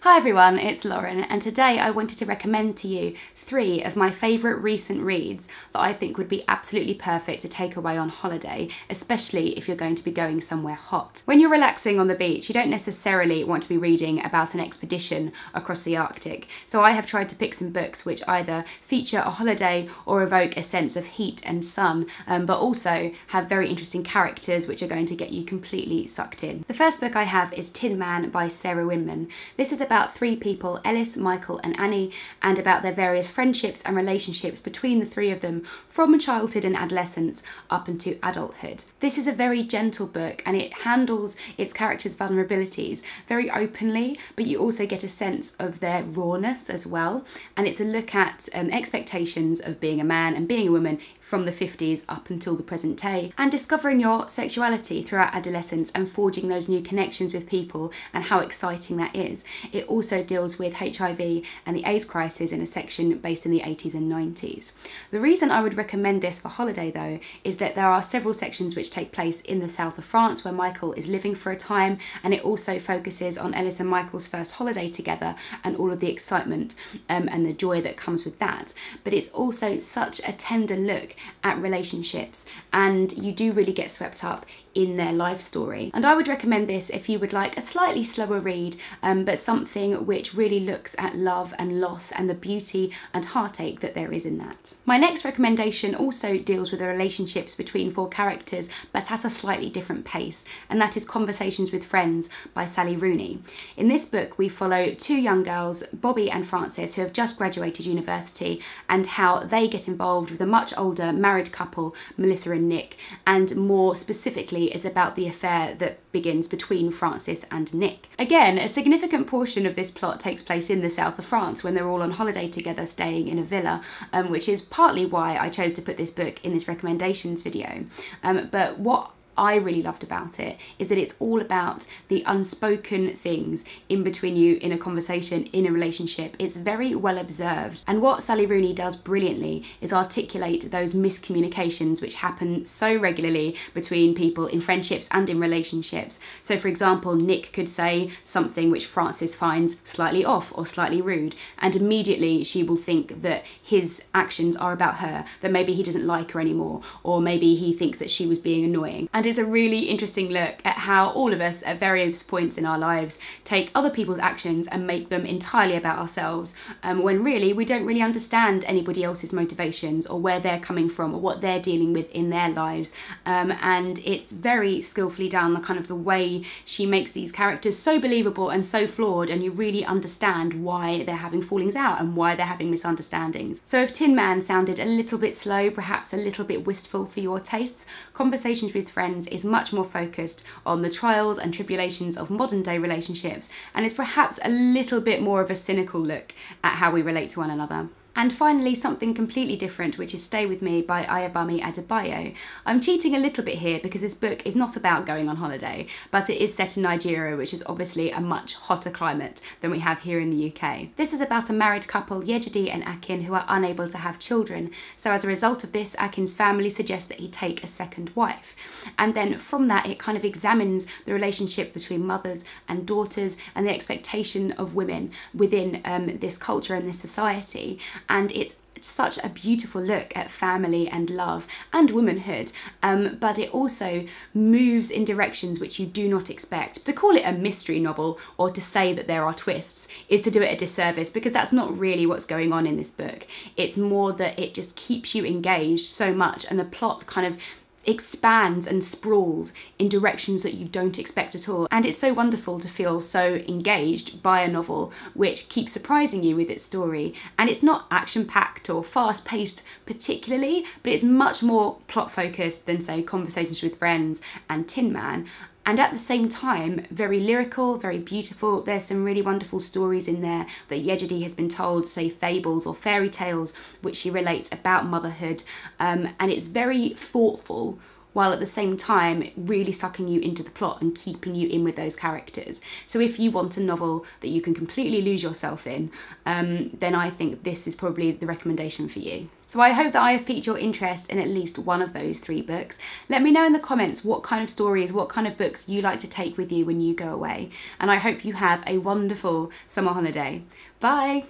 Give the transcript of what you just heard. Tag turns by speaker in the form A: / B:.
A: Hi everyone, it's Lauren, and today I wanted to recommend to you 3 of my favourite recent reads that I think would be absolutely perfect to take away on holiday, especially if you're going to be going somewhere hot. When you're relaxing on the beach, you don't necessarily want to be reading about an expedition across the Arctic, so I have tried to pick some books which either feature a holiday or evoke a sense of heat and sun, but also have very interesting characters which are going to get you completely sucked in. The first book I have is Tin Man by Sarah Winman. This is about 3 people, Ellis, Michael and Annie, and about their various friendships and relationships between the 3 of them from childhood and adolescence up into adulthood. This is a very gentle book and it handles its characters' vulnerabilities very openly, but you also get a sense of their rawness as well, and it's a look at expectations of being a man and being a woman from the 50s up until the present day, and discovering your sexuality throughout adolescence and forging those new connections with people and how exciting that is. It also deals with HIV and the AIDS crisis in a section based in the 80s and 90s. The reason I would recommend this for holiday though is that there are several sections which take place in the south of France where Michael is living for a time, and it also focuses on Ellis and Michael's first holiday together and all of the excitement and the joy that comes with that. But it's also such a tender look at relationships, and you do really get swept up in their life story. And I would recommend this if you would like a slightly slower read, but something which really looks at love and loss and the beauty and heartache that there is in that. My next recommendation also deals with the relationships between 4 characters, but at a slightly different pace, and that is Conversations with Friends by Sally Rooney. In this book we follow 2 young girls, Bobby and Frances, who have just graduated university, and how they get involved with a much older married couple, Melissa and Nick, and more specifically it's about the affair that begins between Frances and Nick. Again, a significant portion of this plot takes place in the south of France when they're all on holiday together staying in a villa, which is partly why I chose to put this book in this recommendations video. But what I really loved about it is that it's all about the unspoken things in between you in a conversation, in a relationship. It's very well observed, and what Sally Rooney does brilliantly is articulate those miscommunications which happen so regularly between people in friendships and in relationships. So for example, Nick could say something which Frances finds slightly off or slightly rude, and immediately she will think that his actions are about her, that maybe he doesn't like her anymore, or maybe he thinks that she was being annoying. And it's a really interesting look at how all of us at various points in our lives take other people's actions and make them entirely about ourselves, when really we don't really understand anybody else's motivations or where they're coming from or what they're dealing with in their lives. And it's very skillfully done, the kind of the way she makes these characters so believable and so flawed, and you really understand why they're having fallings out and why they're having misunderstandings. So if Tin Man sounded a little bit slow, perhaps a little bit wistful for your tastes, Conversations with Friends is much more focused on the trials and tribulations of modern day relationships, and it's perhaps a little bit more of a cynical look at how we relate to one another. And finally, something completely different, which is Stay With Me by Ayobami Adebayo. I'm cheating a little bit here because this book is not about going on holiday, but it is set in Nigeria, which is obviously a much hotter climate than we have here in the UK. This is about a married couple, Yejide and Akin, who are unable to have children. So as a result of this, Akin's family suggests that he take a second wife. And then from that, it kind of examines the relationship between mothers and daughters and the expectation of women within this culture and this society. And it's such a beautiful look at family and love and womanhood, but it also moves in directions which you do not expect. To call it a mystery novel or to say that there are twists is to do it a disservice, because that's not really what's going on in this book. It's more that it just keeps you engaged so much, and the plot kind of expands and sprawls in directions that you don't expect at all. And it's so wonderful to feel so engaged by a novel which keeps surprising you with its story. And it's not action-packed or fast-paced particularly, but it's much more plot-focused than, say, Conversations with Friends and Tin Man. And at the same time, very lyrical, very beautiful. There's some really wonderful stories in there that Yejide has been told, say fables or fairy tales, which she relates about motherhood. And it's very thoughtful, while at the same time really sucking you into the plot and keeping you in with those characters. So if you want a novel that you can completely lose yourself in, then I think this is probably the recommendation for you. So I hope that I have piqued your interest in at least one of those 3 books. Let me know in the comments what kind of stories, what kind of books you like to take with you when you go away. And I hope you have a wonderful summer holiday. Bye!